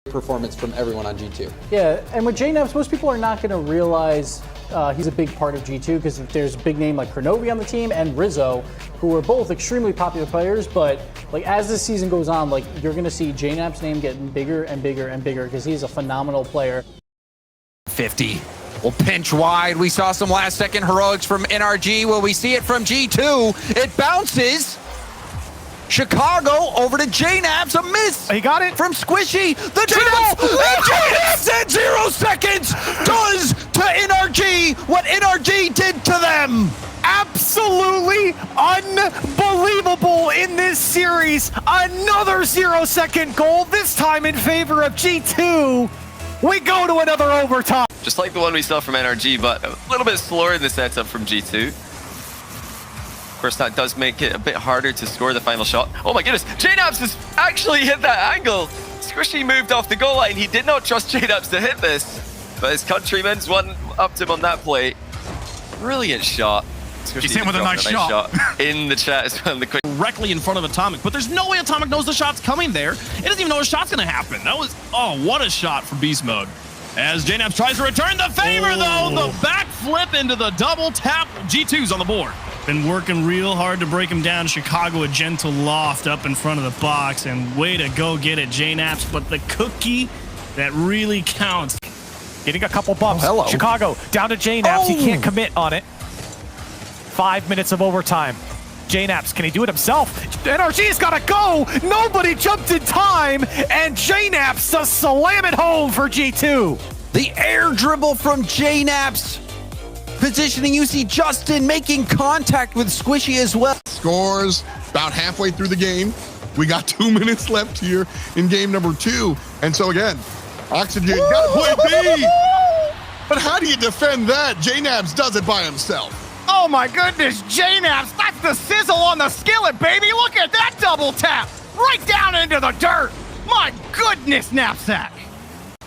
performance from everyone on G2. Yeah, and with Jknaps, most people are not going to realize he's a big part of G2 because there's a big name like Kronovi on the team and Rizzo, who are both extremely popular players. But like as this season goes on, like you're going to see Jknaps' name getting bigger and bigger and bigger because he's a phenomenal player. 50 will pinch wide. We saw some last-second heroics from NRG. Will we see it from G2? It bounces. Chicago over to Jknaps, a miss. He got it from Squishy. The triple, and Jknaps in 0 seconds does to NRG what NRG did to them. Absolutely unbelievable in this series. Another 0-second goal, this time in favor of G2. We go to another overtime. Just like the one we saw from NRG, but a little bit slower in the setup from G2. Of course, that does make it a bit harder to score the final shot. Oh my goodness, Jknaps has actually hit that angle. Squishy moved off the goal line. He did not trust Jknaps to hit this, but his countryman's one up to him on that play. Brilliant shot. He's hit with a nice shot. In the chat as well. Directly in front of Atomic, but there's no way Atomic knows the shot's coming there. It doesn't even know a shot's gonna happen. That was, oh, what a shot for Beast Mode. As Jknaps tries to return the favor though, the back flip into the double tap. G2's on the board. Been working real hard to break him down. Chicago, a gentle loft up in front of the box, and way to go get it, Jknaps. But the cookie that really counts. Getting a couple bumps. Hello. Chicago down to Jknaps. He can't commit on it. 5 minutes of overtime. Jknaps, can he do it himself? NRG's gotta go! Nobody jumped in time, and Jknaps does slam it home for G2. The air dribble from Jknaps. Positioning, you see Justin making contact with Squishy as well. Scores about halfway through the game. We got 2 minutes left here in game number 2. And so again, Oxygen gotta play B. But how do you defend that? Jknaps does it by himself. Oh my goodness, Jknaps, that's the sizzle on the skillet, baby. Look at that double tap, right down into the dirt. My goodness, knapsack.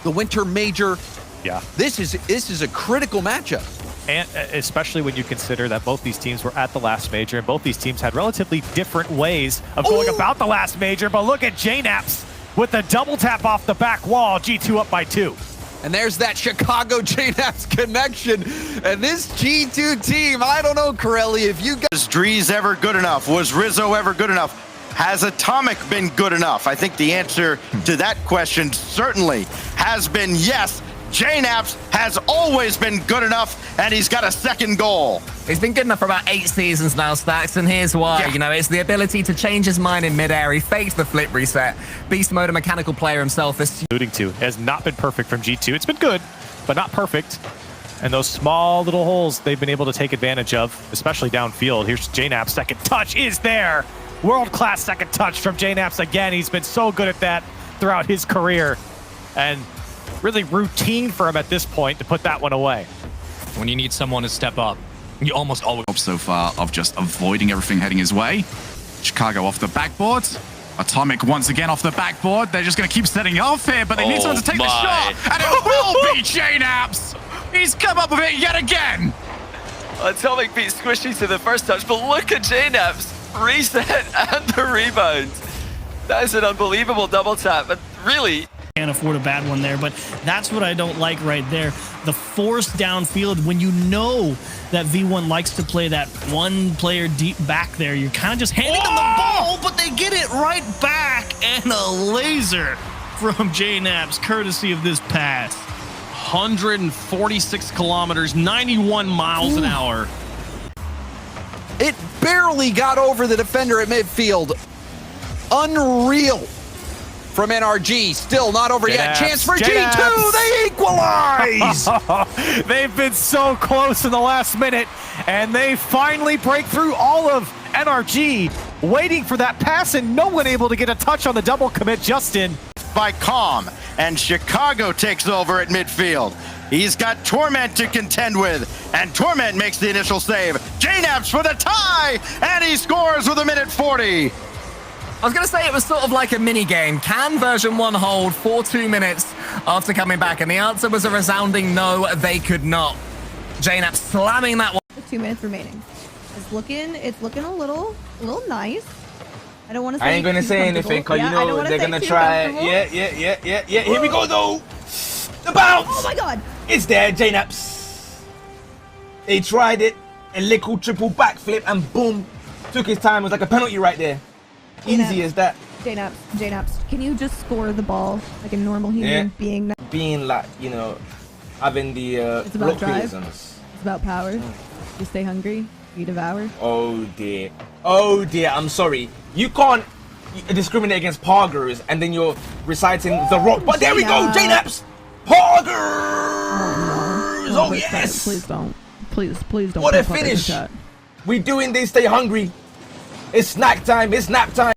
The Winter Major. Yeah. This is a critical matchup. And especially when you consider that both these teams were at the last major, and both these teams had relatively different ways of going about the last major. But look at Jknaps with the double tap off the back wall, G2 up by 2. And there's that Chicago Jknaps connection. And this G2 team, I don't know, Corelli, if you guys... Was Drees ever good enough? Was Rizzo ever good enough? Has Atomic been good enough? I think the answer to that question certainly has been yes. Jknaps has always been good enough, and he's got a second goal. He's been good enough for about 8 seasons now, Stacks, and here's why. Yeah. You know, it's the ability to change his mind in midair. He faked the flip reset. Beast Mode, a mechanical player himself. Alluding to has not been perfect from G2. It's been good, but not perfect. And those small little holes they've been able to take advantage of, especially downfield. Here's Jknaps' second touch is there. World-class second touch from Jknaps again. He's been so good at that throughout his career. And really routine for him at this point to put that one away. When you need someone to step up, you almost always... So far of just avoiding everything heading his way. Chicago off the backboard. Atomic once again off the backboard. They're just going to keep setting off here, but they need someone to take the shot. And it will be Jknaps. He's come up with it yet again. Atomic beat Squishy to the first touch, but look at Jknaps. Reset and the rebound. That is an unbelievable double tap, but really... Can't afford a bad one there, but that's what I don't like right there. The force downfield, when you know that V1 likes to play that one player deep back there, you're kind of just handing them the ball, but they get it right back, and a laser from Jknaps, courtesy of this pass. 146 kilometers, 91 miles an hour. It barely got over the defender at midfield. Unreal. From NRG, still not over yet. Chance for G2, they equalize! They've been so close in the last minute, and they finally break through all of NRG, waiting for that pass, and no one able to get a touch on the double commit, Justin. By Calm, and Chicago takes over at midfield. He's got Torment to contend with, and Torment makes the initial save. Jknaps for the tie, and he scores with 1:40. I was going to say it was sort of like a mini game. Can version 1 hold for 2 minutes after coming back? And the answer was a resounding no, they could not. Jknaps slamming that one. 2 minutes remaining. It's looking a little nice. I don't want to say I ain't gonna too say anything, comfortable. cause you Yeah, I don't know wanna they're say gonna too try. comfortable. Yeah. Here we go though. The bounce. Oh my god. It's there, Jknaps. He tried it, a little triple backflip, and boom, took his time. It was like a penalty right there. Easy as that. Jknaps, can you just score the ball like a normal human being? Being like, you know, having the It's about block drive. reasons. It's about power. You stay hungry, you devour. Oh dear. Oh dear, I'm sorry. You can't discriminate against Poggers and then you're reciting the rock. But there we go, Jknaps! Poggers! Oh yes! Please don't. Please don't. What a finish! We doing this, stay hungry. It's snack time, it's nap time.